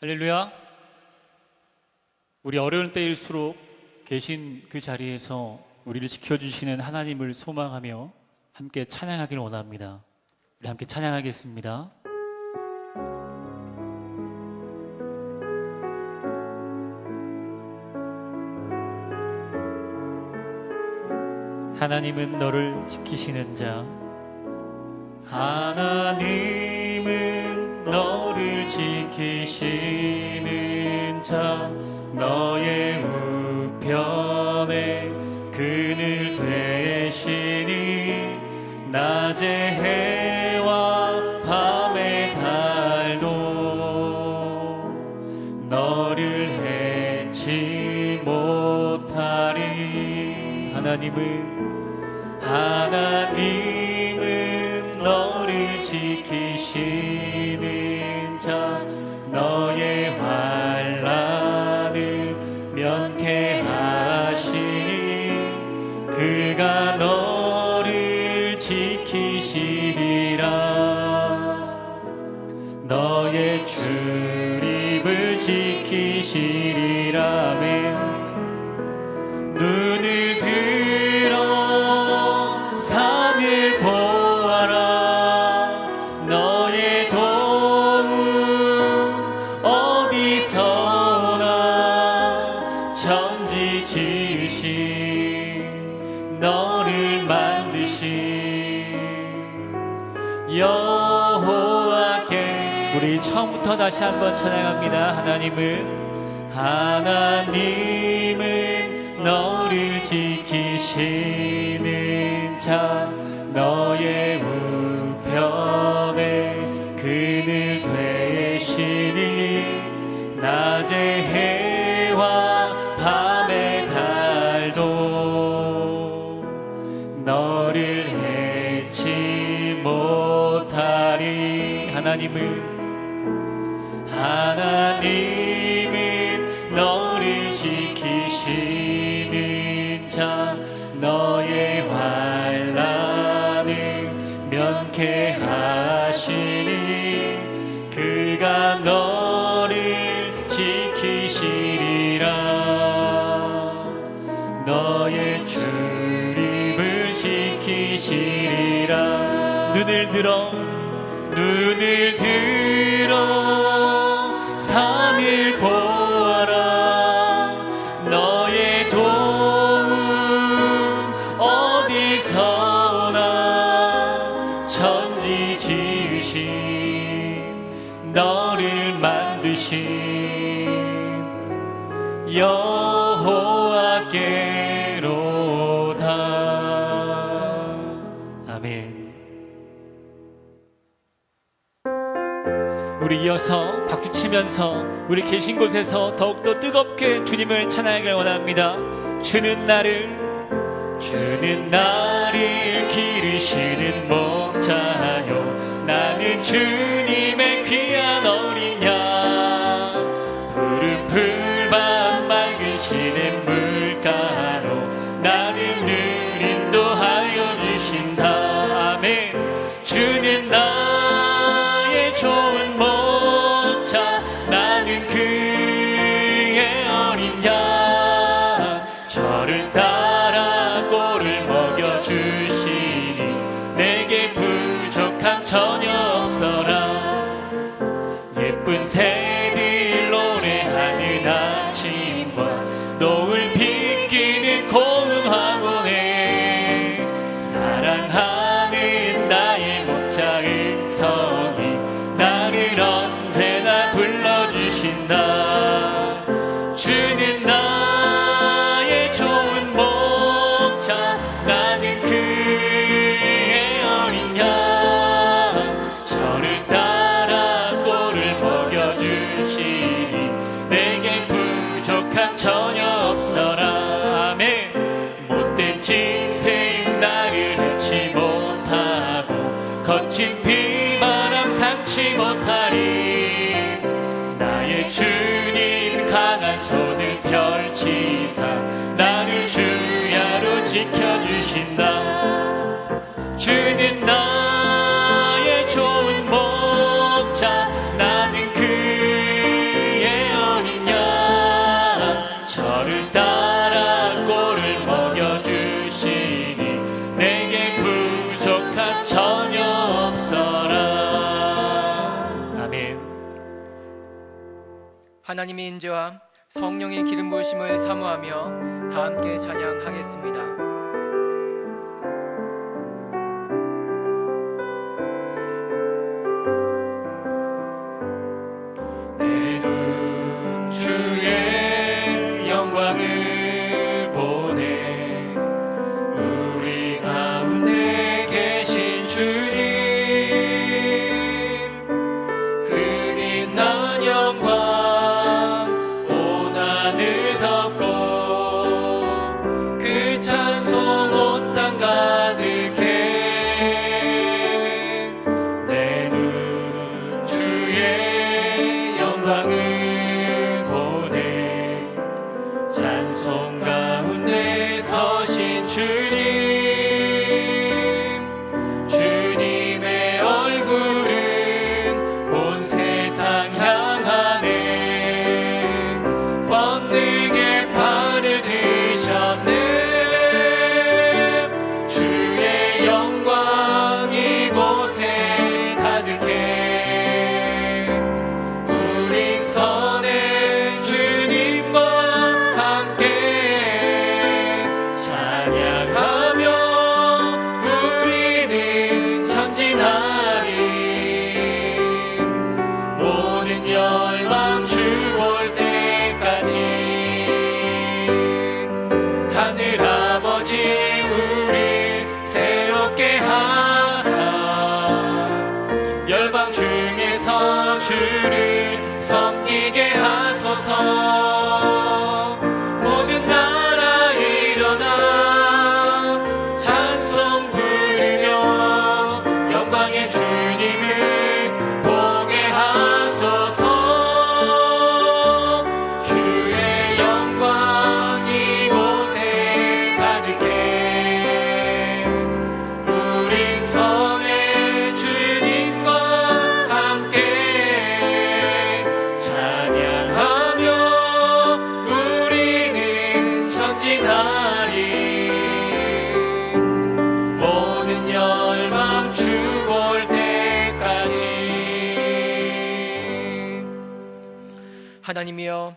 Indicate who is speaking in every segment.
Speaker 1: 할렐루야. 우리 어려운 때일수록 계신 그 자리에서 우리를 지켜주시는 하나님을 소망하며 함께 찬양하길 원합니다. 우리 함께 찬양하겠습니다. 하나님은 너를 지키시는 자, 하나님은 너를 지키시는 자, 너의 우편에 그늘 되시니 낮의 해와 밤의 달도 너를 해치 못하리. 하나님은 너를 지키시는 자, 너의 환난을 면케하시니 그가 너를 지키시리라. 너의 출입을 지키시리라. 아멘. 눈을 들어 산을 보아라. 너의 도움 어디서 오나. 천지 지으신 너를 만드신 여호와께. 우리 처음부터 다시 한번 찬양합니다. 하나님은 너를 지키시는 자, 너의 우편에 그늘 되시니 낮의 해와 밤의 달도 너를 해치 못하리. 하나님은 너를 지키시는 자, 너의 환난을 면케하시니 그가 너를 지키시리라. 너의 출입을 지키시리라. 눈을 들어 산을 보아라. 너의 도움 어디서 오나. 천지 지으신 너를 만드신 여호와께로다. 아멘. 우리 이어서 박수치면서 우리 계신 곳에서 더욱더 뜨겁게 주님을 찬양하길 원합니다. 주는 나를 기르시는 목자요. 나는 주님의 귀한 어린 양. 푸른 풀밭 맑으시는 물가로 나를 늘 인도하여 주신다. 아멘. 주는 나의 좋은 목자, 나는 그의 어린 양. 저를 따라 꼴을 먹여주시니 내게 부족함 전혀 없어라. 예쁜 새들 노래하는 아침과 노을 비끼는 고운 황혼에 사랑하는 나의 목자 음성이 나를 언제나 불러주신다. 주는 나의 좋은 목자, 나는 그의 어린 양. 저를 따라 꼴을 먹여주시니 내게 부족함 전혀 없어라. 아멘. 못된 짐승 나를 해치 못하고 거친 비바람 상치 못하리. 나의 주님 강한 손을 펼치사 나를 주야로 지켜주신다. 주는 나의 좋은 목자, 나는 그의
Speaker 2: 하나님의 인재와 성령의 기름 부으심을 사모하며 다 함께 찬양하겠습니다.
Speaker 1: 주를 섬기게 하소서. 모든 나라 일어나 찬송 부르며 영광의 주님을 보게 하소서. 주의 영광 이곳에 가득해. 우린 선의 주님과 함께 모든 열망 주 볼 때까지.
Speaker 2: 하나님이여,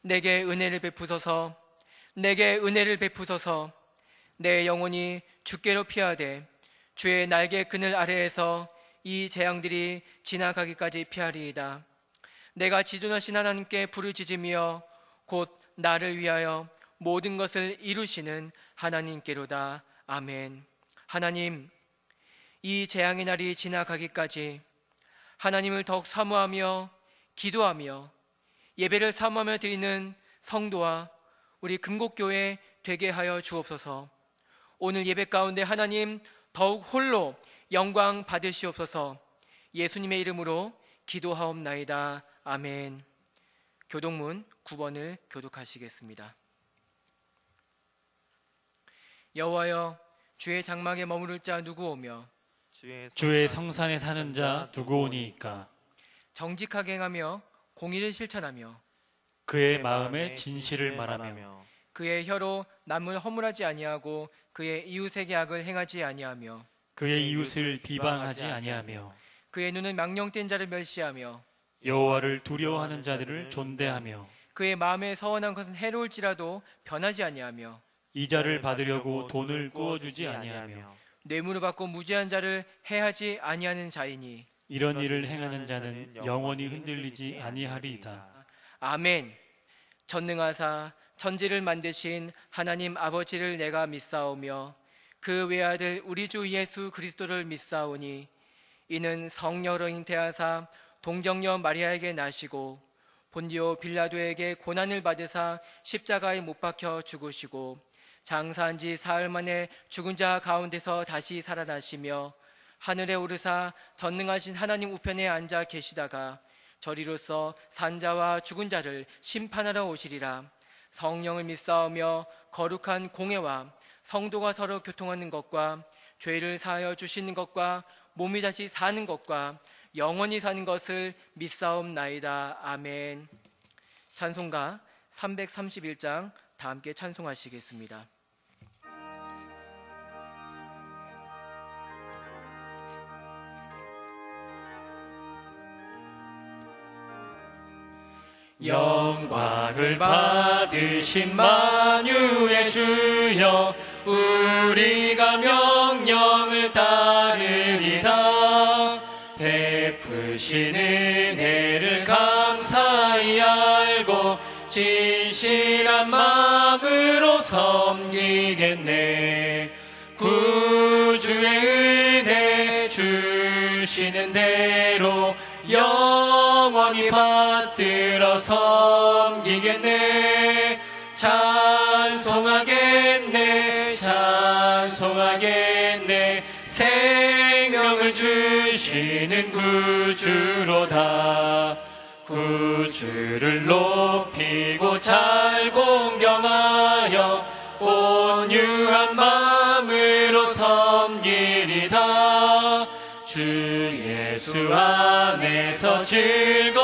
Speaker 2: 내게 은혜를 베푸소서. 내게 은혜를 베푸소서. 내 영혼이 주께로 피하되 주의 날개 그늘 아래에서 이 재앙들이 지나가기까지 피하리이다. 내가 지존하신 하나님께 부르짖으며 곧 나를 위하여 모든 것을 이루시는 하나님께로다. 아멘. 하나님, 이 재앙의 날이 지나가기까지 하나님을 더욱 사모하며 기도하며 예배를 사모하며 드리는 성도와 우리 금곡교회 되게 하여 주옵소서. 오늘 예배 가운데 하나님 더욱 홀로 영광 받으시옵소서. 예수님의 이름으로 기도하옵나이다. 아멘. 교독문 9번을 교독하시겠습니다. 여호와여, 주의 장막에 머무를 자 누구 오며
Speaker 3: 주의 성산에 사는 자 누구 오니이까.
Speaker 2: 정직하게 행하며 공의를 실천하며
Speaker 3: 그의 마음에 진실을 말하며
Speaker 2: 그의 혀로 남을 허물하지 아니하고 그의 이웃에게 악을 행하지 아니하며
Speaker 3: 그의 이웃을 비방하지 아니하며
Speaker 2: 그의 눈은 망령된 자를 멸시하며
Speaker 3: 여호와를 두려워하는 자들을 존대하며
Speaker 2: 그의 마음에 서원한 것은 해로울지라도 변하지 아니하며
Speaker 3: 이자를 받으려고 돈을 꾸어주지 아니하며
Speaker 2: 뇌물을 받고 무지한 자를 해하지 아니하는 자이니
Speaker 3: 이런 일을 행하는 자는 영원히 흔들리지 아니하리이다.
Speaker 2: 아멘. 전능하사 천지를 만드신 하나님 아버지를 내가 믿사오며 그 외아들 우리 주 예수 그리스도를 믿사오니 이는 성령으로 잉태하사 동정녀 마리아에게 나시고 본디오 빌라도에게 고난을 받으사 십자가에 못 박혀 죽으시고 장사한 지 사흘 만에 죽은 자 가운데서 다시 살아나시며 하늘에 오르사 전능하신 하나님 우편에 앉아 계시다가 저리로서 산자와 죽은 자를 심판하러 오시리라. 성령을 믿사오며 거룩한 공회와 성도가 서로 교통하는 것과 죄를 사하여 주시는 것과 몸이 다시 사는 것과 영원히 사는 것을 믿사옵나이다. 아멘. 찬송가 331장 다 함께 찬송하시겠습니다.
Speaker 1: 영광을 받으신 만유의 주여 우리가 명령을 따르리다. 베푸신 은혜를 감사히 알고 진실한 마음으로 섬기겠네. 구주의 은혜 주시는 대로 영원히 받들어 섬기겠네. 찬송하겠네 찬송하겠네. 생명을 주시는 구주로다. 구주를 높이고 잘 공경하여 온유한 마음으로 섬기리다. 주 예수 안에서 즐거워하며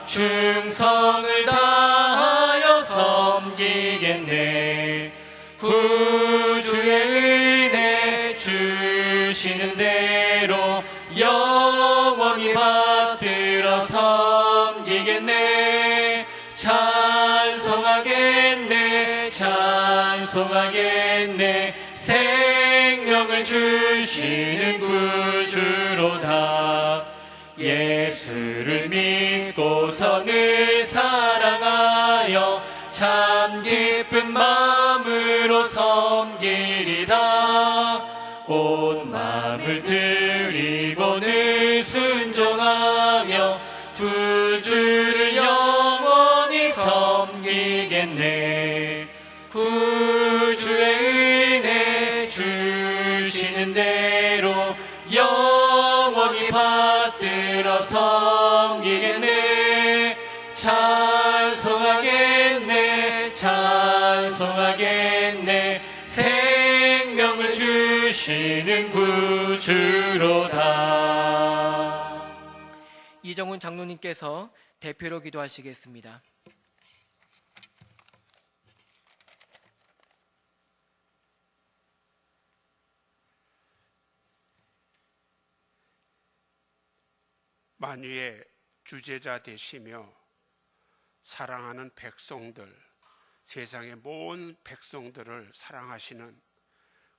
Speaker 1: 충성을 다하여 섬기겠네. 구주의 은혜 주시는 대로 영원히 받들어 섬기겠네. 찬송하겠네 찬송하겠네. 생명을 주시는 구주로다. 예수를 믿고서 늘 사랑하여 참 기쁜 마음으로 섬기리다. 온 마음을 드리고 늘 순종하며 구주를 영원히 섬기겠네. 구주의 은혜 주시는 대로 영원히 받들어 섬기겠네. 찬송하겠네 찬송하겠네. 생명을 주시는 구주로다.
Speaker 2: 이정훈 장로님께서 대표로 기도하시겠습니다.
Speaker 4: 만유의 주제자 되시며 사랑하는 백성들, 세상의 모든 백성들을 사랑하시는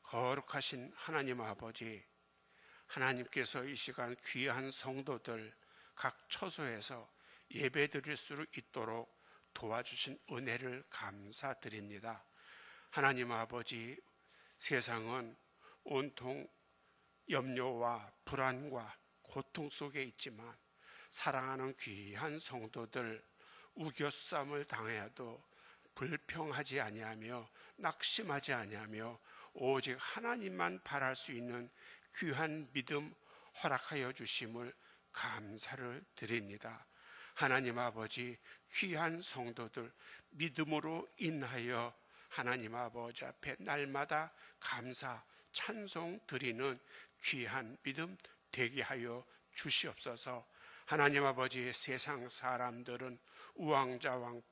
Speaker 4: 거룩하신 하나님 아버지, 하나님께서 이 시간 귀한 성도들 각 처소에서 예배드릴 수 있도록 도와주신 은혜를 감사드립니다. 하나님 아버지, 세상은 온통 염려와 불안과 고통 속에 있지만 사랑하는 귀한 성도들 우겨쌈을 당해도 불평하지 아니하며 낙심하지 아니하며 오직 하나님만 바랄 수 있는 귀한 믿음 허락하여 주심을 감사를 드립니다. 하나님 아버지, 귀한 성도들 믿음으로 인하여 하나님 아버지 앞에 날마다 감사 찬송 드리는 귀한 믿음 되게 하여 주시옵소서. 하나님 아버지, 세상 사람들은 우왕좌왕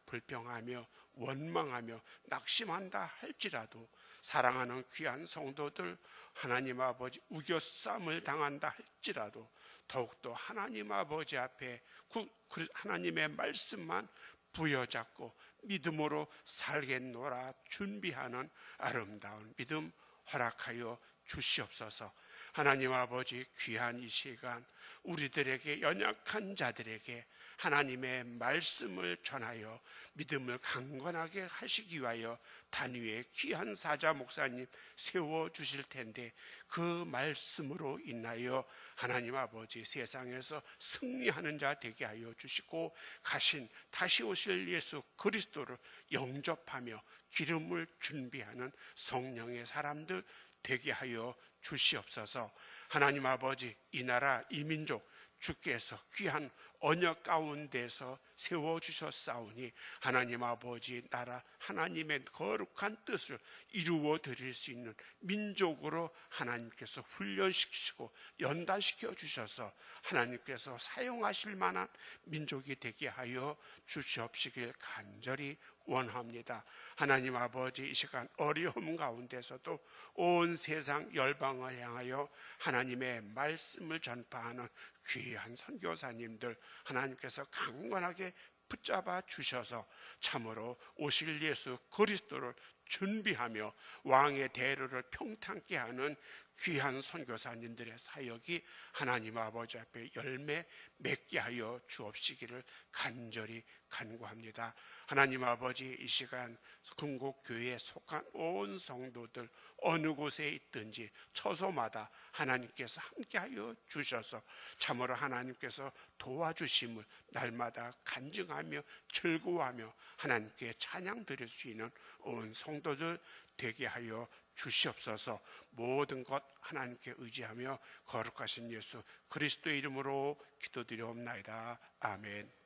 Speaker 4: 불평하며 원망하며 낙심한다 할지라도 사랑하는 귀한 성도들 하나님 아버지 우겨쌈을 당한다 할지라도 더욱더 하나님 아버지 앞에 하나님의 말씀만 부여잡고 믿음으로 살겠노라 준비하는 아름다운 믿음 허락하여 주시옵소서. 하나님 아버지, 귀한 이 시간 우리들에게 연약한 자들에게 하나님의 말씀을 전하여 믿음을 강건하게 하시기 위하여 단위의 귀한 사자 목사님 세워주실 텐데 그 말씀으로 인하여 하나님 아버지 세상에서 승리하는 자 되게 하여 주시고 가신 다시 오실 예수 그리스도를 영접하며 기름을 준비하는 성령의 사람들 되게 하여 주시옵소서. 하나님 아버지, 이 나라 이 민족 주께서 귀한 언약 가운데서 세워주셨사오니 하나님 아버지 나라 하나님의 거룩한 뜻을 이루어 드릴 수 있는 민족으로 하나님께서 훈련시키시고 연단시켜 주셔서 하나님께서 사용하실 만한 민족이 되게 하여 주시옵시길 간절히 원합니다. 하나님 아버지, 이 시간 어려움 가운데서도 온 세상 열방을 향하여 하나님의 말씀을 전파하는 귀한 선교사님들 하나님께서 강건하게 붙잡아 주셔서 참으로 오실 예수 그리스도를 준비하며 왕의 대로를 평탄케 하는 귀한 선교사님들의 사역이 하나님 아버지 앞에 열매 맺게 하여 주옵시기를 간절히 간구합니다. 하나님 아버지, 이 시간 금곡교회에 속한 온 성도들 어느 곳에 있든지 처소마다 하나님께서 함께하여 주셔서 참으로 하나님께서 도와주심을 날마다 간증하며 즐거워하며 하나님께 찬양 드릴 수 있는 온 성도들 되게 하여 주시옵소서. 모든 것 하나님께 의지하며 거룩하신 예수 그리스도의 이름으로 기도드리옵나이다. 아멘.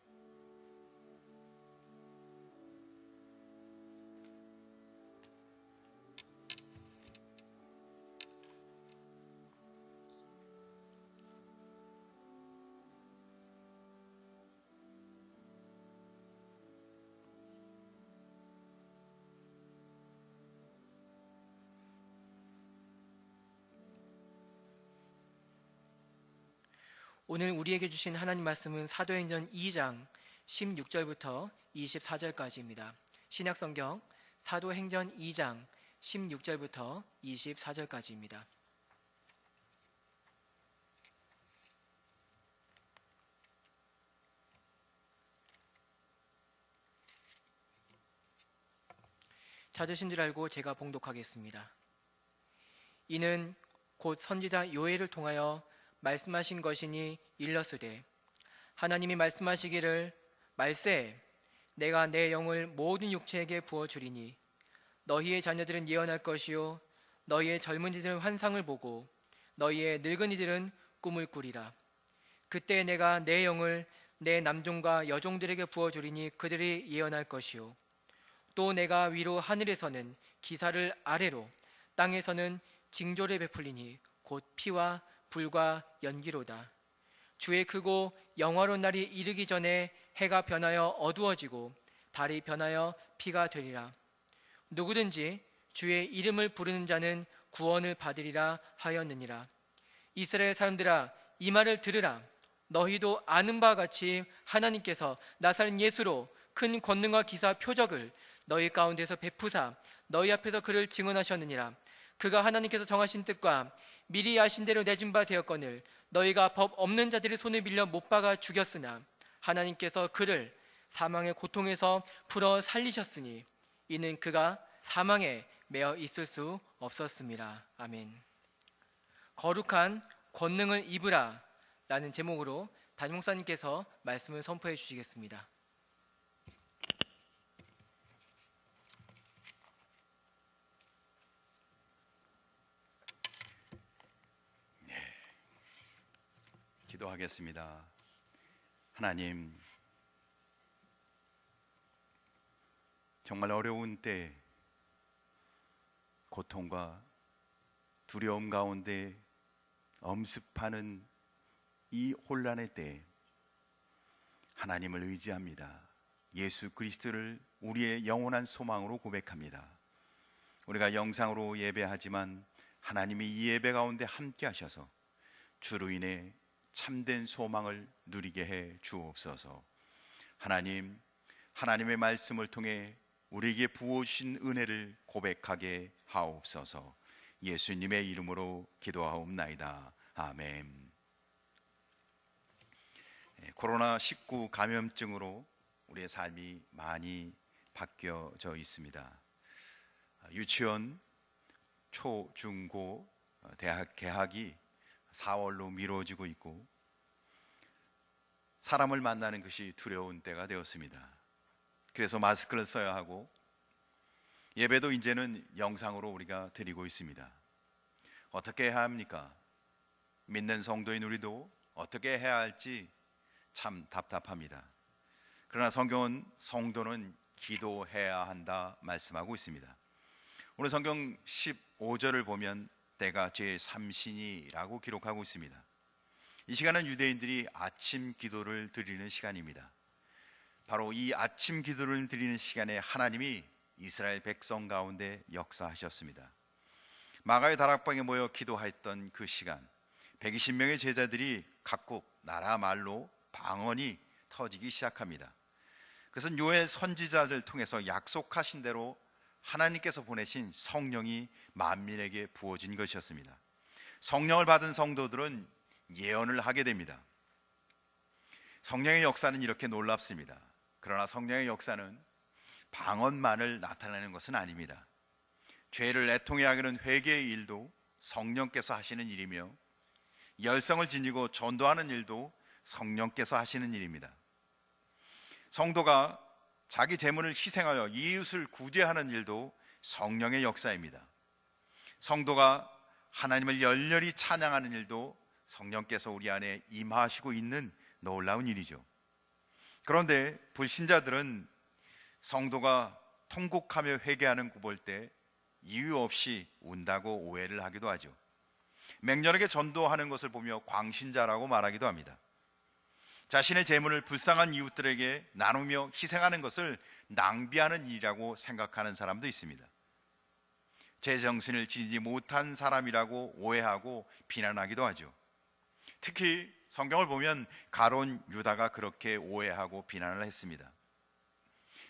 Speaker 2: 오늘 우리에게 주신 하나님 말씀은 사도행전 2장 16절부터 24절까지입니다. 신약성경 사도행전 2장 16절부터 24절까지입니다. 찾으신 줄 알고 제가 봉독하겠습니다. 이는 곧 선지자 요엘을 통하여 말씀하신 것이니 일러스되 하나님이 말씀하시기를 말세 내가 내 영을 모든 육체에게 부어주리니 너희의 자녀들은 예언할 것이요 너희의 젊은이들은 환상을 보고 너희의 늙은이들은 꿈을 꾸리라. 그때 내가 내 영을 내 남종과 여종들에게 부어주리니 그들이 예언할 것이요 또 내가 위로 하늘에서는 기사를 아래로 땅에서는 징조를 베풀리니 곧 피와 불과 연기로다. 주의 크고 영화로운 날이 이르기 전에 해가 변하여 어두워지고 달이 변하여 피가 되리라. 누구든지 주의 이름을 부르는 자는 구원을 받으리라 하였느니라. 이스라엘 사람들아 이 말을 들으라. 너희도 아는 바와 같이 하나님께서 나사렛 예수로 큰 권능과 기사 표적을 너희 가운데서 베푸사 너희 앞에서 그를 증언하셨느니라. 그가 하나님께서 정하신 뜻과 미리 아신 대로 내준 바 되었거늘 너희가 법 없는 자들의 손을 빌려 못 박아 죽였으나 하나님께서 그를 사망의 고통에서 풀어 살리셨으니 이는 그가 사망에 매어 있을 수 없었습니다. 아멘. 거룩한 권능을 입으라 라는 제목으로 담임 목사님께서 말씀을 선포해 주시겠습니다.
Speaker 5: 기도하겠습니다. 하나님, 정말 어려운 때 고통과 두려움 가운데 엄습하는 이 혼란의 때 하나님을 의지합니다. 예수 그리스도를 우리의 영원한 소망으로 고백합니다. 우리가 영상으로 예배하지만 하나님이 이 예배 가운데 함께 하셔서 주로 인해 참된 소망을 누리게 해 주옵소서. 하나님, 하나님의 말씀을 통해 우리에게 부어주신 은혜를 고백하게 하옵소서. 예수님의 이름으로 기도하옵나이다. 아멘. 코로나19 감염증으로 우리의 삶이 많이 바뀌어져 있습니다. 유치원, 초, 중, 고, 대학 개학이 4월로 미뤄지고 있고 사람을 만나는 것이 두려운 때가 되었습니다. 그래서 마스크를 써야 하고 예배도 이제는 영상으로 우리가 드리고 있습니다. 어떻게 해야 합니까? 믿는 성도인 우리도 어떻게 해야 할지 참 답답합니다. 그러나 성경은 성도는 기도해야 한다 말씀하고 있습니다. 오늘 성경 15절을 보면 때가 제3신이라고 기록하고 있습니다. 이 시간은 유대인들이 아침 기도를 드리는 시간입니다. 바로 이 아침 기도를 드리는 시간에 하나님이 이스라엘 백성 가운데 역사하셨습니다. 마가의 다락방에 모여 기도했던 그 시간, 120명의 제자들이 각국 나라 말로 방언이 터지기 시작합니다. 그것은 요엘 선지자들 통해서 약속하신 대로 하나님께서 보내신 성령이 만민에게 부어진 것이었습니다. 성령을 받은 성도들은 예언을 하게 됩니다. 성령의 역사는 이렇게 놀랍습니다. 그러나 성령의 역사는 방언만을 나타내는 것은 아닙니다. 죄를 애통해 하기는 회개의 일도 성령께서 하시는 일이며, 열성을 지니고 전도하는 일도 성령께서 하시는 일입니다. 성도가 자기 재물을 희생하여 이웃을 구제하는 일도 성령의 역사입니다. 성도가 하나님을 열렬히 찬양하는 일도 성령께서 우리 안에 임하시고 있는 놀라운 일이죠. 그런데 불신자들은 성도가 통곡하며 회개하는 거 볼 때 이유 없이 운다고 오해를 하기도 하죠. 맹렬하게 전도하는 것을 보며 광신자라고 말하기도 합니다. 자신의 재물을 불쌍한 이웃들에게 나누며 희생하는 것을 낭비하는 일이라고 생각하는 사람도 있습니다. 제 정신을 지니지 못한 사람이라고 오해하고 비난하기도 하죠. 특히 성경을 보면 가룟 유다가 그렇게 오해하고 비난을 했습니다.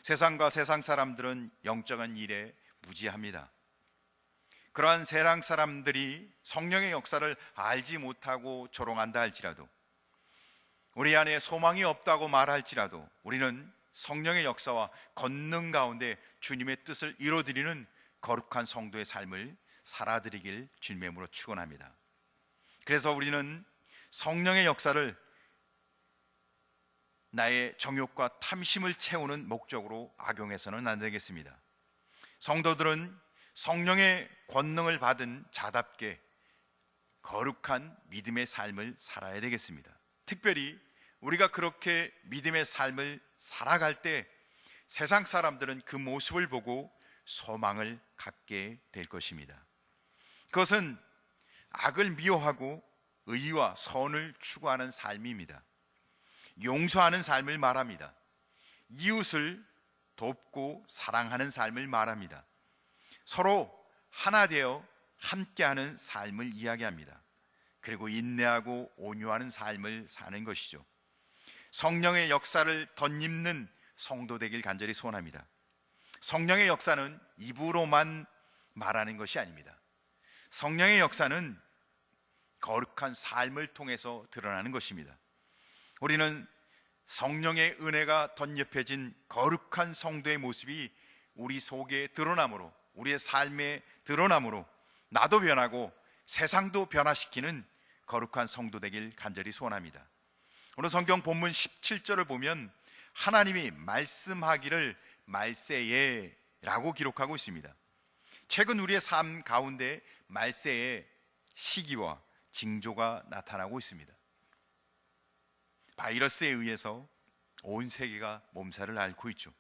Speaker 5: 세상과 세상 사람들은 영적인 일에 무지합니다. 그러한 세상 사람들이 성령의 역사를 알지 못하고 조롱한다 할지라도, 우리 안에 소망이 없다고 말할지라도, 우리는 성령의 역사와 권능 가운데 주님의 뜻을 이루어드리는 거룩한 성도의 삶을 살아드리길 주님의 이름으로 축원합니다. 그래서 우리는 성령의 역사를 나의 정욕과 탐심을 채우는 목적으로 악용해서는 안 되겠습니다. 성도들은 성령의 권능을 받은 자답게 거룩한 믿음의 삶을 살아야 되겠습니다. 특별히 우리가 그렇게 믿음의 삶을 살아갈 때 세상 사람들은 그 모습을 보고 소망을 갖게 될 것입니다. 그것은 악을 미워하고 의와 선을 추구하는 삶입니다. 용서하는 삶을 말합니다. 이웃을 돕고 사랑하는 삶을 말합니다. 서로 하나 되어 함께하는 삶을 이야기합니다. 그리고 인내하고 온유하는 삶을 사는 것이죠. 성령의 역사를 덧입는 성도 되길 간절히 소원합니다. 성령의 역사는 입으로만 말하는 것이 아닙니다. 성령의 역사는 거룩한 삶을 통해서 드러나는 것입니다. 우리는 성령의 은혜가 덧입혀진 거룩한 성도의 모습이 우리 속에 드러남으로, 우리의 삶에 드러남으로 나도 변하고 세상도 변화시키는 거룩한 성도 되길 간절히 소원합니다. 오늘 성경 본문 17절을 보면 하나님이 말씀하기를 말세에라고 기록하고 있습니다. 최근 우리의 삶 가운데 말세의 시기와 징조가 나타나고 있습니다. 바이러스에 의해서 온 세계가 몸살을 앓고 있죠.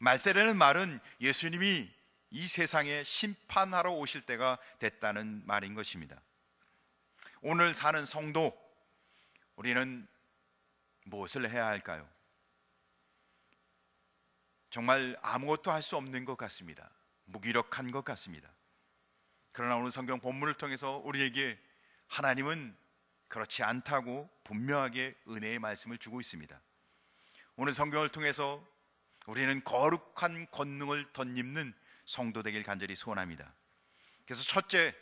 Speaker 5: 말세라는 말은 예수님이 이 세상에 심판하러 오실 때가 됐다는 말인 것입니다. 오늘 사는 성도, 우리는 무엇을 해야 할까요? 정말 아무것도 할 수 없는 것 같습니다. 무기력한 것 같습니다. 그러나 오늘 성경 본문을 통해서 우리에게 하나님은 그렇지 않다고 분명하게 은혜의 말씀을 주고 있습니다. 오늘 성경을 통해서 우리는 거룩한 권능을 덧입는 성도 되길 간절히 소원합니다. 그래서 첫째,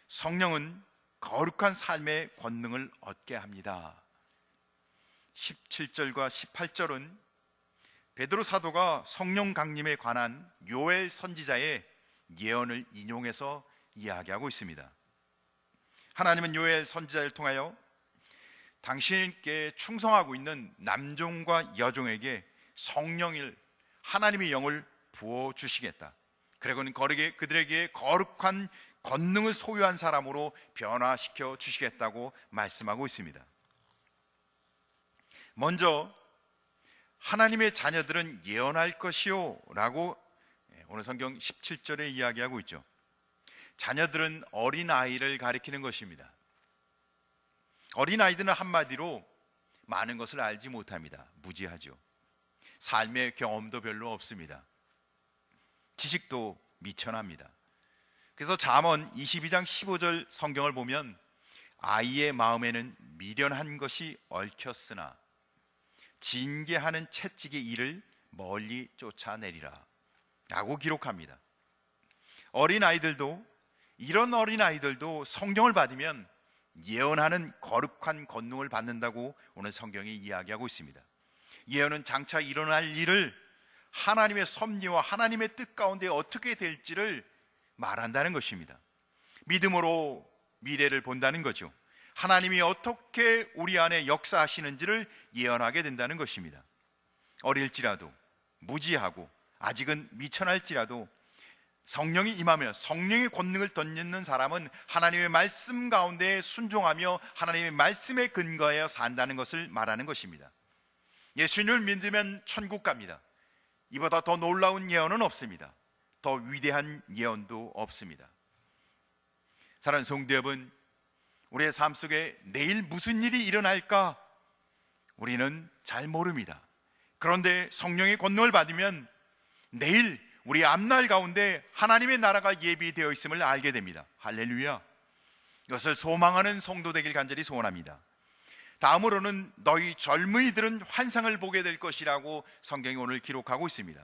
Speaker 5: 성령은 거룩한 삶의 권능을 얻게 합니다. 17절과 18절은 베드로 사도가 성령 강림에 관한 요엘 선지자의 예언을 인용해서 이야기하고 있습니다. 하나님은 요엘 선지자를 통하여 당신께 충성하고 있는 남종과 여종에게 성령을, 하나님의 영을 부어주시겠다. 그리고 그들에게 거룩한 권능을 소유한 사람으로 변화시켜 주시겠다고 말씀하고 있습니다. 먼저 하나님의 자녀들은 예언할 것이요 라고 오늘 성경 17절에 이야기하고 있죠. 자녀들은 어린아이를 가리키는 것입니다. 어린아이들은 한마디로 많은 것을 알지 못합니다. 무지하죠. 삶의 경험도 별로 없습니다. 지식도 미천합니다. 그래서 잠언 22장 15절 성경을 보면 아이의 마음에는 미련한 것이 얽혔으나 징계하는 채찍의 일을 멀리 쫓아내리라 라고 기록합니다. 이런 어린아이들도 성령을 받으면 예언하는 거룩한 권능을 받는다고 오늘 성경이 이야기하고 있습니다. 예언은 장차 일어날 일을 하나님의 섭리와 하나님의 뜻 가운데 어떻게 될지를 말한다는 것입니다. 믿음으로 미래를 본다는 거죠. 하나님이 어떻게 우리 안에 역사하시는지를 예언하게 된다는 것입니다. 어릴지라도 무지하고 아직은 미천할지라도 성령이 임하며 성령의 권능을 던지는 사람은 하나님의 말씀 가운데 순종하며 하나님의 말씀에 근거하여 산다는 것을 말하는 것입니다. 예수님을 믿으면 천국 갑니다. 이보다 더 놀라운 예언은 없습니다. 더 위대한 예언도 없습니다. 사랑하는 성도 여러분, 우리의 삶 속에 내일 무슨 일이 일어날까 우리는 잘 모릅니다. 그런데 성령의 권능을 받으면 내일 우리 앞날 가운데 하나님의 나라가 예비되어 있음을 알게 됩니다. 할렐루야. 이것을 소망하는 성도 되길 간절히 소원합니다. 다음으로는 너희 젊은이들은 환상을 보게 될 것이라고 성경이 오늘 기록하고 있습니다.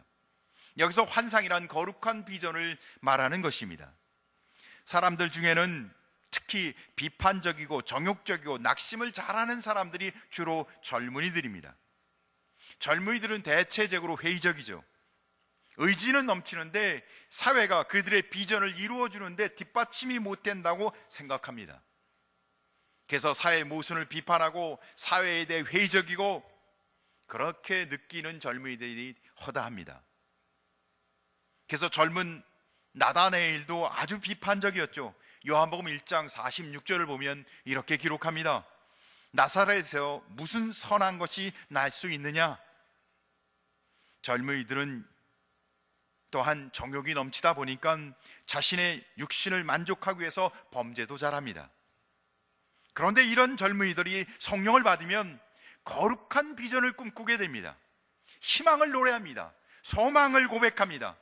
Speaker 5: 여기서 환상이란 거룩한 비전을 말하는 것입니다. 사람들 중에는 특히 비판적이고 정욕적이고 낙심을 잘하는 사람들이 주로 젊은이들입니다. 젊은이들은 대체적으로 회의적이죠. 의지는 넘치는데 사회가 그들의 비전을 이루어주는데 뒷받침이 못 된다고 생각합니다. 그래서 사회의 모순을 비판하고 사회에 대해 회의적이고 그렇게 느끼는 젊은이들이 허다합니다. 그래서 젊은 나다네일도 아주 비판적이었죠. 요한복음 1장 46절을 보면 이렇게 기록합니다. 나사렛에서 무슨 선한 것이 날 수 있느냐? 젊은이들은 또한 정욕이 넘치다 보니까 자신의 육신을 만족하기 위해서 범죄도 잘합니다. 그런데 이런 젊은이들이 성령을 받으면 거룩한 비전을 꿈꾸게 됩니다. 희망을 노래합니다. 소망을 고백합니다.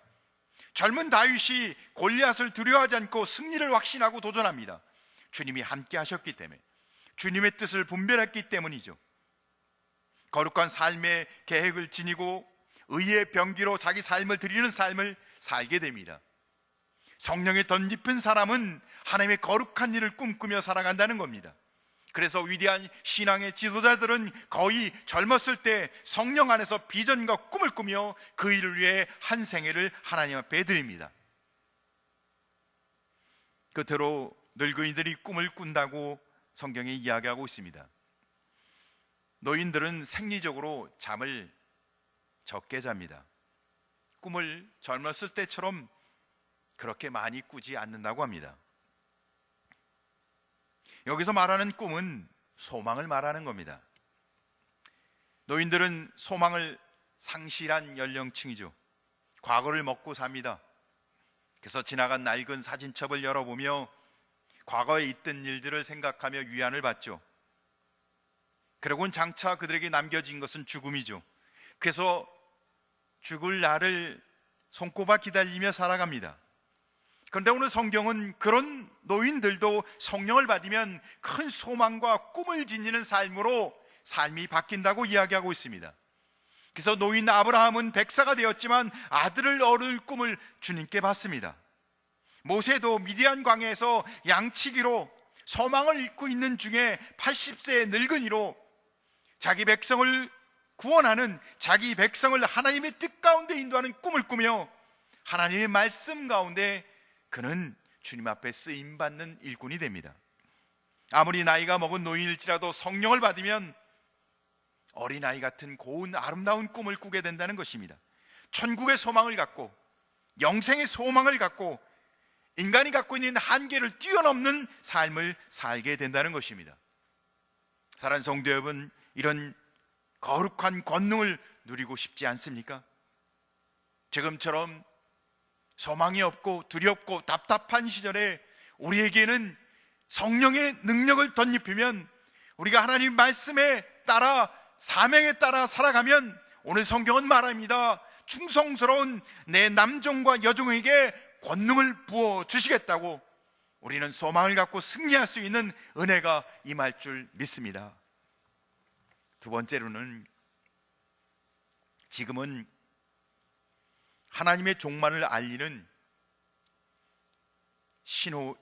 Speaker 5: 젊은 다윗이 골리앗을 두려워하지 않고 승리를 확신하고 도전합니다. 주님이 함께 하셨기 때문에, 주님의 뜻을 분별했기 때문이죠. 거룩한 삶의 계획을 지니고 의의 병기로 자기 삶을 드리는 삶을 살게 됩니다. 성령의 덧입힌 사람은 하나님의 거룩한 일을 꿈꾸며 살아간다는 겁니다. 그래서 위대한 신앙의 지도자들은 거의 젊었을 때 성령 안에서 비전과 꿈을 꾸며 그 일을 위해 한 생애를 하나님 앞에 드립니다. 끝으로 늙은이들이 꿈을 꾼다고 성경이 이야기하고 있습니다. 노인들은 생리적으로 잠을 적게 잡니다. 꿈을 젊었을 때처럼 그렇게 많이 꾸지 않는다고 합니다. 여기서 말하는 꿈은 소망을 말하는 겁니다. 노인들은 소망을 상실한 연령층이죠. 과거를 먹고 삽니다. 그래서 지나간 낡은 사진첩을 열어보며 과거에 있던 일들을 생각하며 위안을 받죠. 그러고는 장차 그들에게 남겨진 것은 죽음이죠. 그래서 죽을 날을 손꼽아 기다리며 살아갑니다. 그런데 오늘 성경은 그런 노인들도 성령을 받으면 큰 소망과 꿈을 지니는 삶으로 삶이 바뀐다고 이야기하고 있습니다. 그래서 노인 아브라함은 백사가 되었지만 아들을 얻을 꿈을 주님께 받습니다. 모세도 미디안 광야에서 양치기로 소망을 잃고 있는 중에 80세의 늙은이로 자기 백성을 구원하는, 자기 백성을 하나님의 뜻 가운데 인도하는 꿈을 꾸며 하나님의 말씀 가운데 그는 주님 앞에 쓰임받는 일꾼이 됩니다. 아무리 나이가 먹은 노인일지라도 성령을 받으면 어린아이 같은 고운 아름다운 꿈을 꾸게 된다는 것입니다. 천국의 소망을 갖고 영생의 소망을 갖고 인간이 갖고 있는 한계를 뛰어넘는 삶을 살게 된다는 것입니다. 사랑하는 성도 여러분, 이런 거룩한 권능을 누리고 싶지 않습니까? 지금처럼 소망이 없고 두렵고 답답한 시절에 우리에게는 성령의 능력을 덧입히면, 우리가 하나님 말씀에 따라 사명에 따라 살아가면, 오늘 성경은 말합니다. 충성스러운 내 남종과 여종에게 권능을 부어 주시겠다고. 우리는 소망을 갖고 승리할 수 있는 은혜가 임할 줄 믿습니다. 두 번째로는, 지금은 하나님의 종말을 알리는 신호,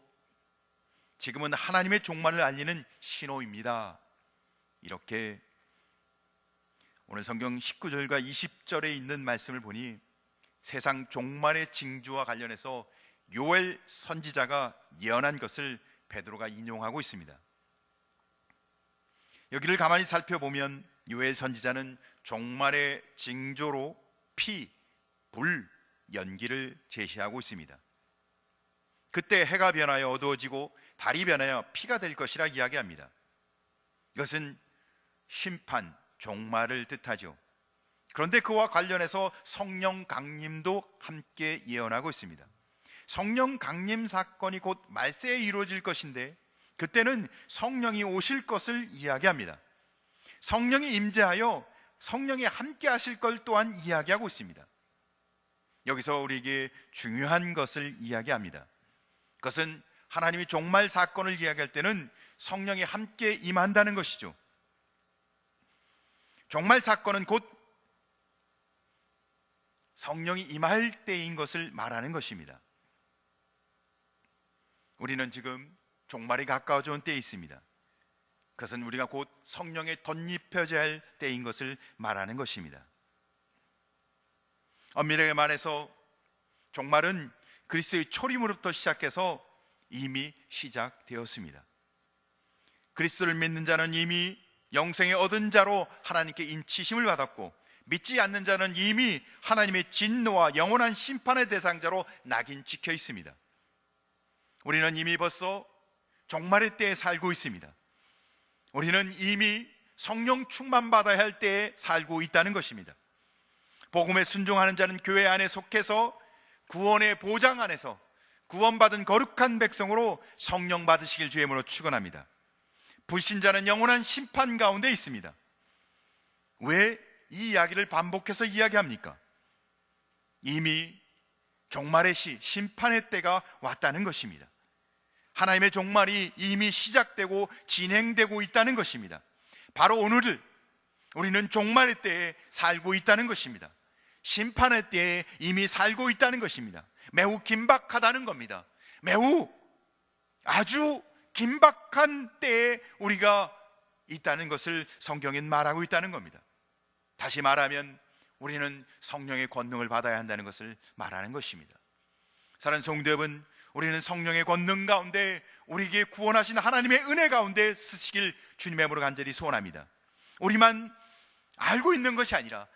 Speaker 5: 지금은 하나님의 종말을 알리는 신호입니다. 이렇게 오늘 성경 19절과 20절에 있는 말씀을 보니 세상 종말의 징조와 관련해서 요엘 선지자가 예언한 것을 베드로가 인용하고 있습니다. 여기를 가만히 살펴보면 요엘 선지자는 종말의 징조로 피, 불, 연기를 제시하고 있습니다. 그때 해가 변하여 어두워지고 달이 변하여 피가 될 것이라 이야기합니다. 이것은 심판, 종말을 뜻하죠. 그런데 그와 관련해서 성령 강림도 함께 예언하고 있습니다. 성령 강림 사건이 곧 말세에 이루어질 것인데, 그때는 성령이 오실 것을 이야기합니다. 성령이 임재하여 성령이 함께 하실 걸 또한 이야기하고 있습니다. 여기서 우리에게 중요한 것을 이야기합니다. 그것은 하나님이 종말 사건을 이야기할 때는 성령이 함께 임한다는 것이죠. 종말 사건은 곧 성령이 임할 때인 것을 말하는 것입니다. 우리는 지금 종말이 가까워져 온 때에 있습니다. 그것은 우리가 곧 성령에 덧입혀져야 할 때인 것을 말하는 것입니다. 엄밀하게 말해서 종말은 그리스도의 초림으로부터 시작해서 이미 시작되었습니다. 그리스도를 믿는 자는 이미 영생에 얻은 자로 하나님께 인치심을 받았고, 믿지 않는 자는 이미 하나님의 진노와 영원한 심판의 대상자로 낙인 찍혀 있습니다. 우리는 이미 벌써 종말의 때에 살고 있습니다. 우리는 이미 성령 충만받아야 할 때에 살고 있다는 것입니다. 복음에 순종하는 자는 교회 안에 속해서 구원의 보장 안에서 구원받은 거룩한 백성으로 성령 받으시길 주의 이름으로 축원합니다. 불신자는 영원한 심판 가운데 있습니다. 왜 이 이야기를 반복해서 이야기합니까? 이미 종말의 시, 심판의 때가 왔다는 것입니다. 하나님의 종말이 이미 시작되고 진행되고 있다는 것입니다. 바로 오늘 우리는 종말의 때에 살고 있다는 것입니다. 심판의 때에 이미 살고 있다는 것입니다. 매우 긴박하다는 겁니다. 매우 아주 긴박한 때에 우리가 있다는 것을 성경엔 말하고 있다는 겁니다. 다시 말하면 우리는 성령의 권능을 받아야 한다는 것을 말하는 것입니다. 사랑하는 성도 여러분, 우리는 성령의 권능 가운데, 우리에게 구원하신 하나님의 은혜 가운데 쓰시길 주님의 이름으로 간절히 소원합니다. 우리만 알고 있는 것이 아니라,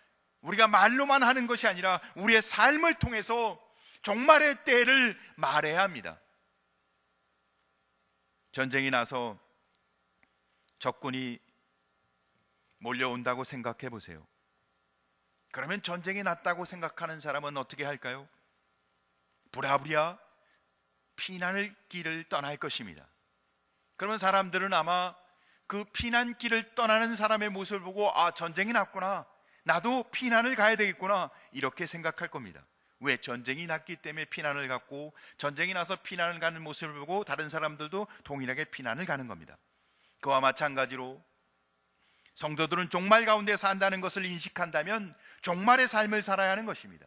Speaker 5: 우리가 말로만 하는 것이 아니라 우리의 삶을 통해서 종말의 때를 말해야 합니다. 전쟁이 나서 적군이 몰려온다고 생각해 보세요. 그러면 전쟁이 났다고 생각하는 사람은 어떻게 할까요? 부랴부랴 피난을 길을 떠날 것입니다. 그러면 사람들은 아마 그 피난길을 떠나는 사람의 모습을 보고, 아, 전쟁이 났구나, 나도 피난을 가야 되겠구나, 이렇게 생각할 겁니다. 왜? 전쟁이 났기 때문에 피난을 갔고, 전쟁이 나서 피난을 가는 모습을 보고 다른 사람들도 동일하게 피난을 가는 겁니다. 그와 마찬가지로 성도들은 종말 가운데 산다는 것을 인식한다면 종말의 삶을 살아야 하는 것입니다.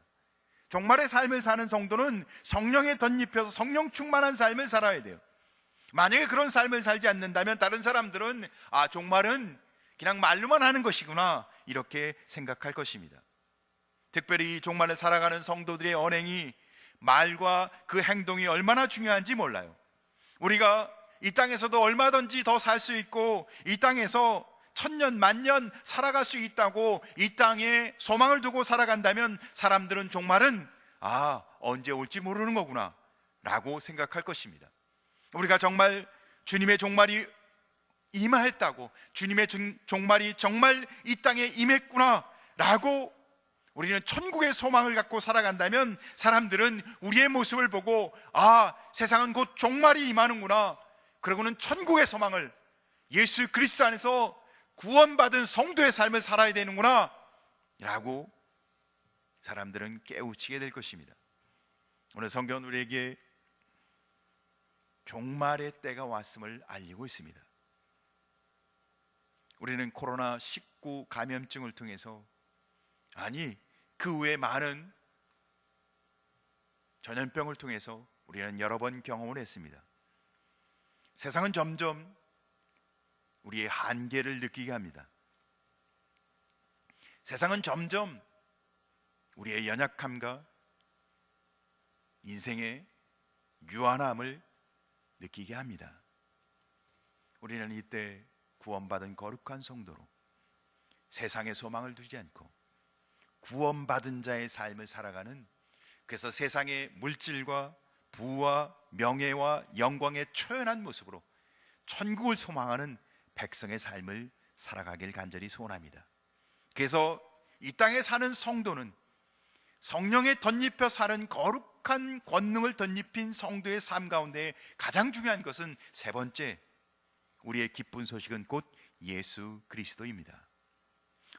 Speaker 5: 종말의 삶을 사는 성도는 성령에 덧입혀서 성령 충만한 삶을 살아야 돼요. 만약에 그런 삶을 살지 않는다면 다른 사람들은, 아, 종말은 그냥 말로만 하는 것이구나, 이렇게 생각할 것입니다. 특별히 종말을 살아가는 성도들의 언행이, 말과 그 행동이 얼마나 중요한지 몰라요. 우리가 이 땅에서도 얼마든지 더 살 수 있고, 이 땅에서 천년 만년 살아갈 수 있다고 이 땅에 소망을 두고 살아간다면 사람들은 종말은, 아, 언제 올지 모르는 거구나 라고 생각할 것입니다. 우리가 정말 주님의 종말이 임하였다고, 주님의 종말이 정말 이 땅에 임했구나 라고 우리는 천국의 소망을 갖고 살아간다면 사람들은 우리의 모습을 보고 세상은 곧 종말이 임하는구나, 그러고는 천국의 소망을, 예수 그리스도 안에서 구원받은 성도의 삶을 살아야 되는구나 라고 사람들은 깨우치게 될 것입니다. 오늘 성경은 우리에게 종말의 때가 왔음을 알리고 있습니다. 우리는 코로나19 감염증을 통해서, 그 외에 많은 전염병을 통해서 우리는 여러 번 경험을 했습니다. 세상은 점점 우리의 한계를 느끼게 합니다. 세상은 점점 우리의 연약함과 인생의 유한함을 느끼게 합니다. 우리는 이때 구원받은 거룩한 성도로 세상의 소망을 두지 않고 구원받은 자의 삶을 살아가는, 그래서 세상의 물질과 부와 명예와 영광의 초연한 모습으로 천국을 소망하는 백성의 삶을 살아가길 간절히 소원합니다. 그래서 이 땅에 사는 성도는 성령에 덧입혀 사는 거룩한 권능을 덧입힌 성도의 삶 가운데 가장 중요한 것은 세 번째, 우리의 기쁜 소식은 곧 예수 그리스도입니다.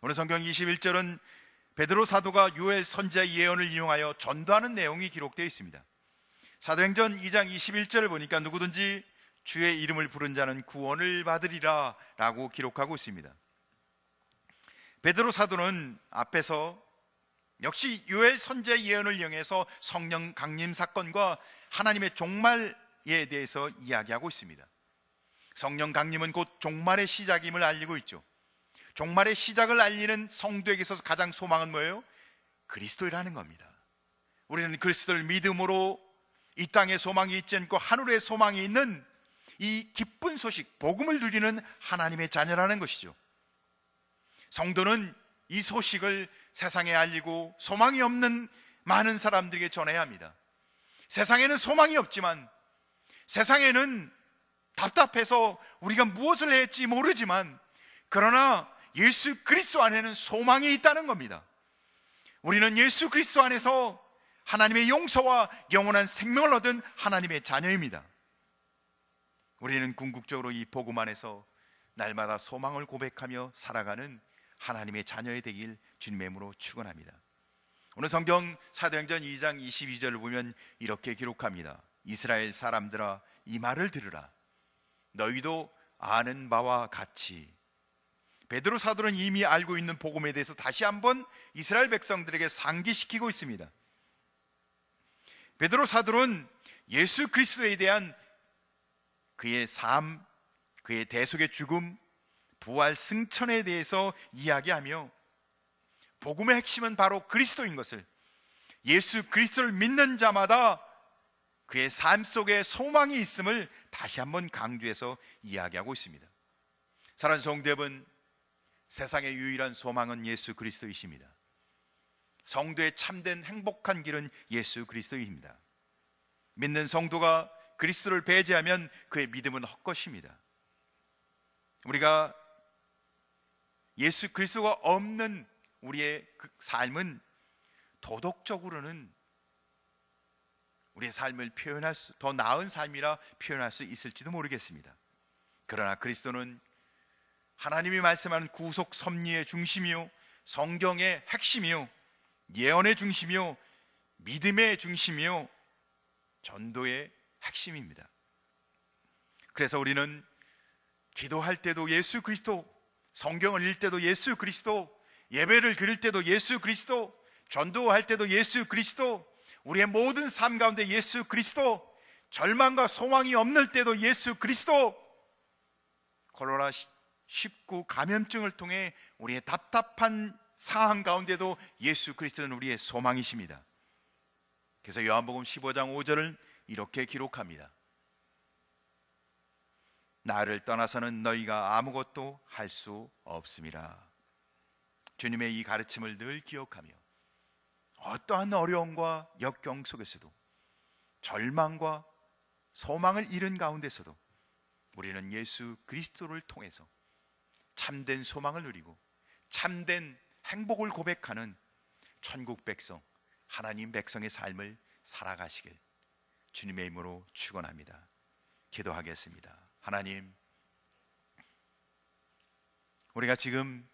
Speaker 5: 오늘 성경 21절은 베드로 사도가 요엘 선지자의 예언을 인용하여 전도하는 내용이 기록되어 있습니다. 사도행전 2장 21절을 보니까 누구든지 주의 이름을 부른 자는 구원을 받으리라 라고 기록하고 있습니다. 베드로 사도는 앞에서 역시 요엘 선지자의 예언을 이용해서 성령 강림 사건과 하나님의 종말에 대해서 이야기하고 있습니다. 성령 강림은 곧 종말의 시작임을 알리고 있죠. 종말의 시작을 알리는 성도에게 있어서 가장 소망은 뭐예요? 그리스도라는 겁니다. 우리는 그리스도를 믿음으로 이 땅에 소망이 있지 않고 하늘에 소망이 있는 이 기쁜 소식, 복음을 누리는 하나님의 자녀라는 것이죠. 성도는 이 소식을 세상에 알리고 소망이 없는 많은 사람들에게 전해야 합니다. 세상에는 소망이 없지만, 세상에는 답답해서 우리가 무엇을 해야 할지 모르지만, 그러나 예수 그리스도 안에는 소망이 있다는 겁니다. 우리는 예수 그리스도 안에서 하나님의 용서와 영원한 생명을 얻은 하나님의 자녀입니다. 우리는 궁극적으로 이 복음 안에서 날마다 소망을 고백하며 살아가는 하나님의 자녀의 되길 주님의 이름으로 축원합니다. 오늘 성경 사도행전 2장 22절을 보면 이렇게 기록합니다. 이스라엘 사람들아, 이 말을 들으라. 너희도 아는 바와 같이. 베드로 사도는 이미 알고 있는 복음에 대해서 다시 한번 이스라엘 백성들에게 상기시키고 있습니다. 베드로 사도는 예수 그리스도에 대한 그의 삶, 그의 대속의 죽음, 부활 승천에 대해서 이야기하며, 복음의 핵심은 바로 그리스도인 것을, 예수 그리스도를 믿는 자마다 그의 삶 속에 소망이 있음을 다시 한번 강조해서 이야기하고 있습니다. 사랑하는 성도 여러분, 세상의 유일한 소망은 예수 그리스도이십니다. 성도의 참된 행복한 길은 예수 그리스도입니다. 믿는 성도가 그리스도를 배제하면 그의 믿음은 헛것입니다. 우리가 예수 그리스도가 없는 우리의 그 삶은 도덕적으로는 우리의 삶을 표현할 수, 더 나은 삶이라 표현할 수 있을지도 모르겠습니다. 그러나 그리스도는 하나님이 말씀하는 구속 섭리의 중심이요, 성경의 핵심이요, 예언의 중심이요, 믿음의 중심이요, 전도의 핵심입니다. 그래서 우리는 기도할 때도 예수 그리스도, 성경을 읽을 때도 예수 그리스도, 예배를 드릴 때도 예수 그리스도, 전도할 때도 예수 그리스도, 우리의 모든 삶 가운데 예수 그리스도, 절망과 소망이 없는 때도 예수 그리스도, 코로나19 감염증을 통해 우리의 답답한 상황 가운데도 예수 그리스도는 우리의 소망이십니다. 그래서 요한복음 15장 5절을 이렇게 기록합니다. 나를 떠나서는 너희가 아무것도 할 수 없음이라. 주님의 이 가르침을 늘 기억하며 어떠한 어려움과 역경 속에서도, 절망과 소망을 잃은 가운데서도 우리는 예수 그리스도를 통해서 참된 소망을 누리고 참된 행복을 고백하는, 천국 백성, 하나님 백성의 삶을 살아가시길 주님의 이름으로 축원합니다. 기도하겠습니다. 하나님, 우리가 지금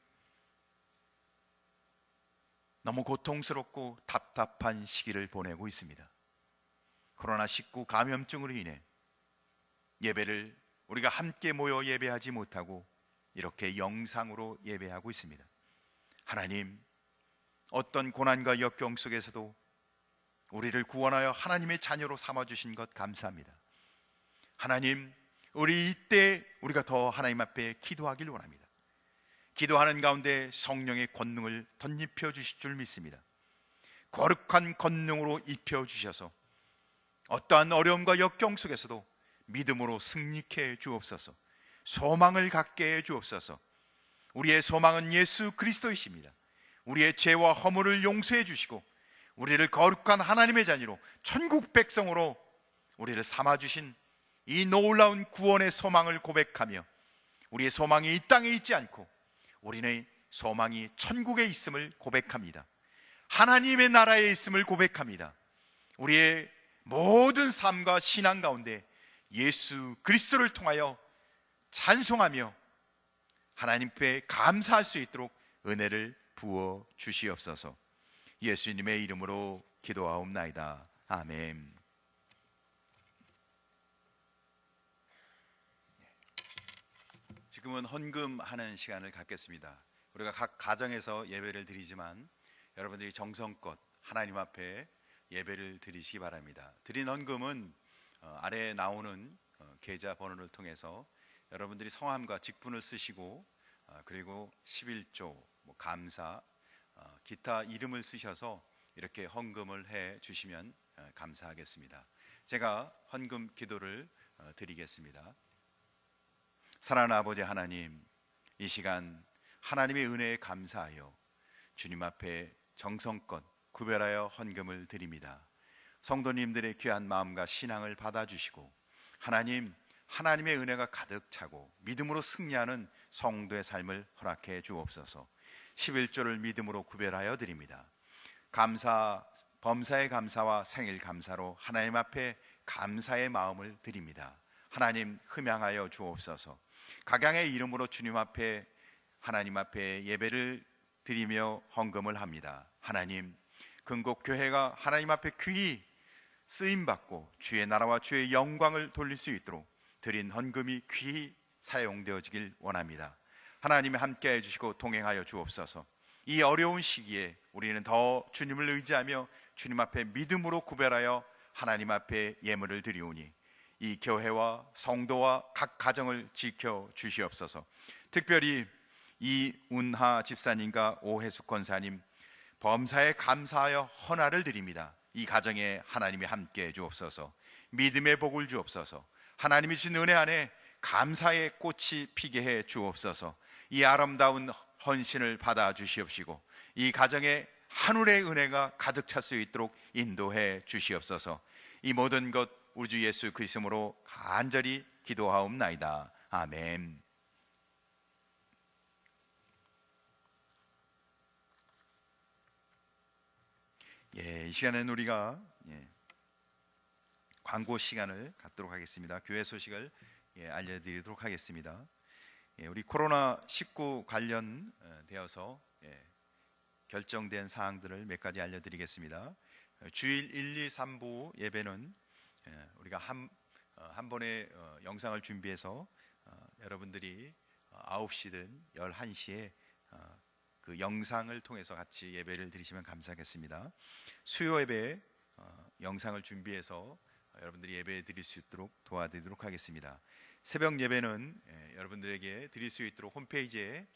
Speaker 5: 너무 고통스럽고 답답한 시기를 보내고 있습니다. 코로나19 감염증으로 인해 예배를 우리가 함께 모여 예배하지 못하고 이렇게 영상으로 예배하고 있습니다. 하나님, 어떤 고난과 역경 속에서도 우리를 구원하여 하나님의 자녀로 삼아주신 것 감사합니다. 하나님, 우리 이때 우리가 더 하나님 앞에 기도하길 원합니다. 기도하는 가운데 성령의 권능을 덧입혀 주실 줄 믿습니다. 거룩한 권능으로 입혀 주셔서 어떠한 어려움과 역경 속에서도 믿음으로 승리케 해 주옵소서. 소망을 갖게 해 주옵소서. 우리의 소망은 예수 그리스도이십니다. 우리의 죄와 허물을 용서해 주시고 우리를 거룩한 하나님의 자녀로 천국 백성으로 우리를 삼아주신 이 놀라운 구원의 소망을 고백하며 우리의 소망이 이 땅에 있지 않고 우리의 소망이 천국에 있음을 고백합니다. 하나님의 나라에 있음을 고백합니다. 우리의 모든 삶과 신앙 가운데 예수 그리스도를 통하여 찬송하며 하나님께 감사할 수 있도록 은혜를 부어 주시옵소서. 예수님의 이름으로 기도하옵나이다. 아멘. 지금은 헌금하는 시간을 갖겠습니다. 우리가 각 가정에서 예배를 드리지만 여러분들이 정성껏 하나님 앞에 예배를 드리시기 바랍니다. 드린 헌금은 아래에 나오는 계좌 번호를 통해서 여러분들이 성함과 직분을 쓰시고 그리고 11조, 감사, 기타 이름을 쓰셔서 이렇게 헌금을 해 주시면 감사하겠습니다. 제가 헌금 기도를 드리겠습니다. 사랑하는 아버지 하나님, 이 시간 하나님의 은혜에 감사하여 주님 앞에 정성껏 구별하여 헌금을 드립니다. 성도님들의 귀한 마음과 신앙을 받아주시고 하나님의 은혜가 가득 차고 믿음으로 승리하는 성도의 삶을 허락해 주옵소서. 11조를 믿음으로 구별하여 드립니다. 범사의 감사와 생일 감사로 하나님 앞에 감사의 마음을 드립니다. 하나님 흠양하여 주옵소서. 각양의 이름으로 주님 앞에 하나님 앞에 예배를 드리며 헌금을 합니다. 하나님, 근곡교회가 하나님 앞에 귀히 쓰임받고 주의 나라와 주의 영광을 돌릴 수 있도록 드린 헌금이 귀히 사용되어지길 원합니다. 하나님이 함께해 주시고 동행하여 주옵소서. 이 어려운 시기에 우리는 더 주님을 의지하며 주님 앞에 믿음으로 구별하여 하나님 앞에 예물을 드리오니 이 교회와 성도와 각 가정을 지켜 주시옵소서. 특별히 이운하 집사님과 오혜숙 권사님 범사에 감사하여 헌화를 드립니다. 이 가정에 하나님이 함께해 주옵소서. 믿음의 복을 주옵소서. 하나님이 주신 은혜 안에 감사의 꽃이 피게 해 주옵소서. 이 아름다운 헌신을 받아 주시옵시고 이 가정에 하늘의 은혜가 가득 찰 수 있도록 인도해 주시옵소서. 이 모든 것 우리 주 예수 그리스도로 간절히 기도하옵나이다. 아멘. 이 시간에는 우리가 광고 시간을 갖도록 하겠습니다. 교회 소식을 알려드리도록 하겠습니다. 우리 코로나19 관련되어서 결정된 사항들을 몇 가지 알려드리겠습니다. 주일 1, 2, 3부 예배는 우리가 한 번의 영상을 준비해서 여러분들이 9시든 11시에 그 영상을 통해서 같이 예배를 드리시면 감사하겠습니다. 수요 예배 영상을 준비해서 여러분들이 예배 드릴 수 있도록 도와드리도록 하겠습니다. 새벽 예배는 여러분들에게 드릴 수 있도록 홈페이지에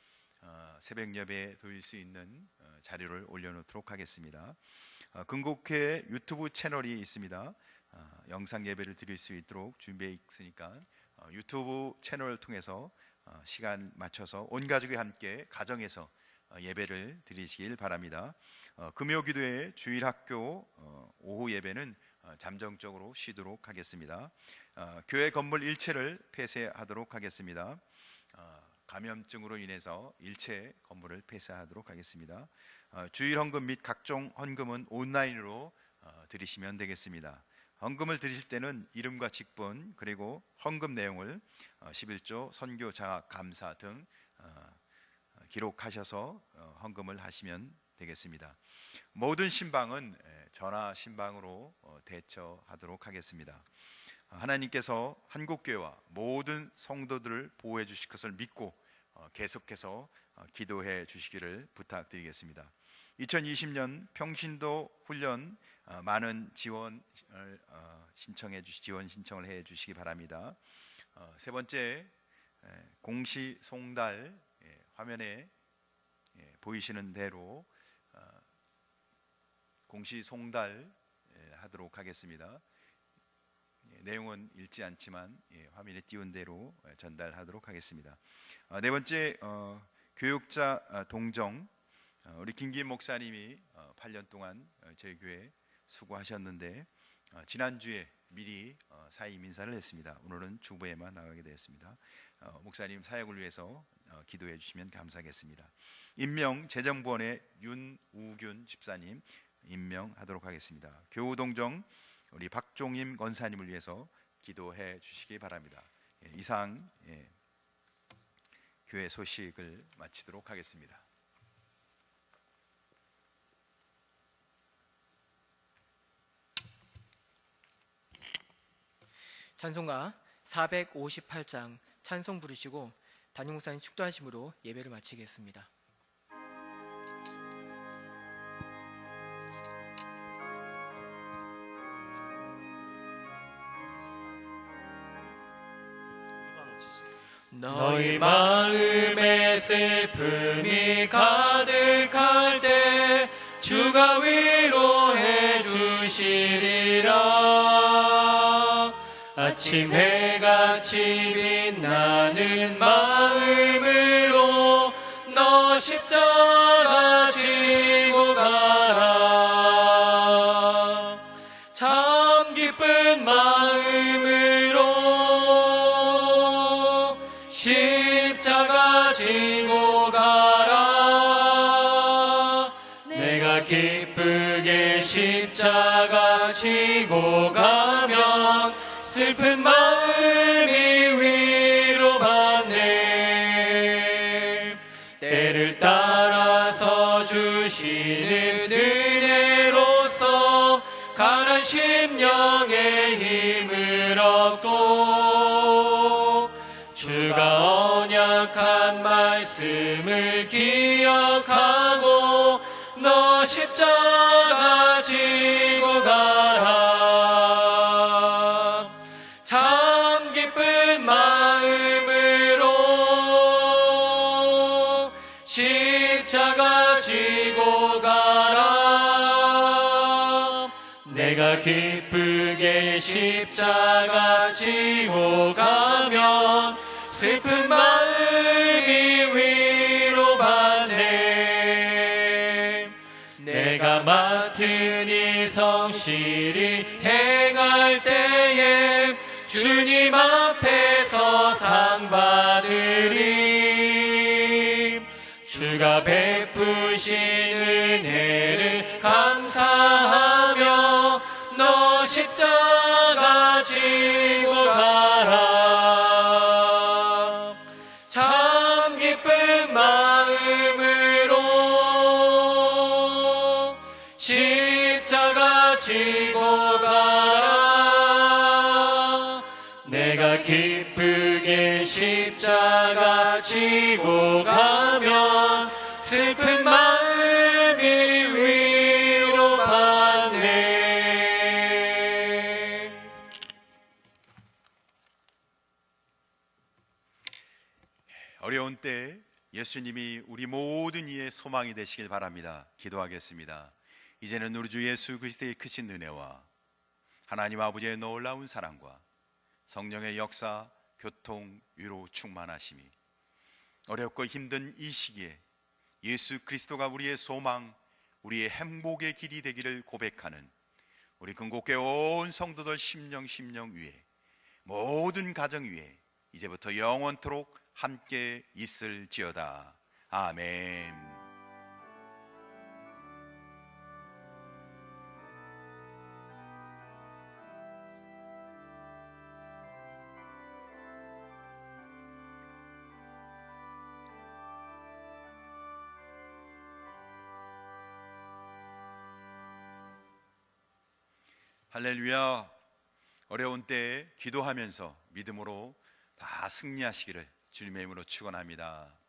Speaker 5: 새벽 예배 드릴 수 있는 자료를 올려놓도록 하겠습니다. 근곡회 유튜브 채널이 있습니다. 영상 예배를 드릴 수 있도록 준비해 있으니까 유튜브 채널을 통해서 시간 맞춰서 온 가족이 함께 가정에서 예배를 드리시길 바랍니다. 금요기도회 주일학교 오후 예배는 잠정적으로 쉬도록 하겠습니다. 교회 건물 일체를 폐쇄하도록 하겠습니다. 감염증으로 인해서 일체 건물을 폐쇄하도록 하겠습니다. 주일 헌금 및 각종 헌금은 온라인으로 드리시면 되겠습니다. 헌금을 드리실 때는 이름과 직분 그리고 헌금 내용을 11조 선교 장학 감사 등 기록하셔서 헌금을 하시면 되겠습니다. 모든 신방은 전화 신방으로 대처하도록 하겠습니다. 하나님께서 한국교회와 모든 성도들을 보호해 주실 것을 믿고 계속해서 기도해 주시기를 부탁드리겠습니다. 2020년 평신도 훈련 많은 지원 신청을 해 주시기 바랍니다. 세 번째, 공시송달 화면에 보이시는 대로 공시송달 하도록 하겠습니다. 내용은 읽지 않지만 화면에 띄운 대로 전달하도록 하겠습니다. 네 번째, 교육자 동정. 우리 김기인 목사님이 8년 동안 저희 교회 수고하셨는데 지난주에 미리 사임 인사를 했습니다. 오늘은 주부에만 나가게 되었습니다. 목사님 사역을 위해서 기도해 주시면 감사하겠습니다. 임명 재정부원의 윤우균 집사님 임명하도록 하겠습니다. 교우동정 우리 박종임 권사님을 위해서 기도해 주시기 바랍니다. 이상 교회 소식을 마치도록 하겠습니다.
Speaker 2: 찬송가 458장 찬송 부르시고 담임 목사님 축도하심으로 예배를 마치겠습니다.
Speaker 1: 너희 마음에 슬픔이 가득할 때 주가 위로해 주시리라. 아침 해같이 빛나는 마음으로 너 십자가 지고 가라. 참 기쁜 마음으로 십자가 지고 가라. 내가 기쁘게 십자가 지고 가면 슬픈 마음이 위로받네. 때를 따라서 주시는 은혜로서 가난 심령의 힘을 얻고 주가 언약한 말씀을 기억하고 너 십자가 지고 가라. 참 기쁜 마음으로 십자가 지고 가라. 내가 기쁘게 십자가 지고 가면 슬픈 마음이 위로받네. 내가 맡은 일 성실히 행할 때에 주님 앞에서 상 받으리. 주가 베푸신 은혜를 감사하며 너 십자가 지고 가라. 참 기쁜 마음으로 십자가 지고 가라. 내가 기쁘게 십자가 지고 가면 슬픈 마음이 위로받네.
Speaker 5: 어려운 때 예수님이 우리 모든 이의 소망이 되시길 바랍니다. 기도하겠습니다. 이제는 우리 주 예수 그리스도의 크신 은혜와 하나님 아버지의 놀라운 사랑과 성령의 역사, 교통, 위로 충만하심이 어렵고 힘든 이 시기에 예수 그리스도가 우리의 소망, 우리의 행복의 길이 되기를 고백하는 우리 근곡교회 온 성도들 심령 위에 모든 가정 위에 이제부터 영원토록 함께 있을지어다. 아멘. 할렐루야. 어려운 때에 기도하면서 믿음으로 다 승리하시기를 주님의 이름으로 축원합니다.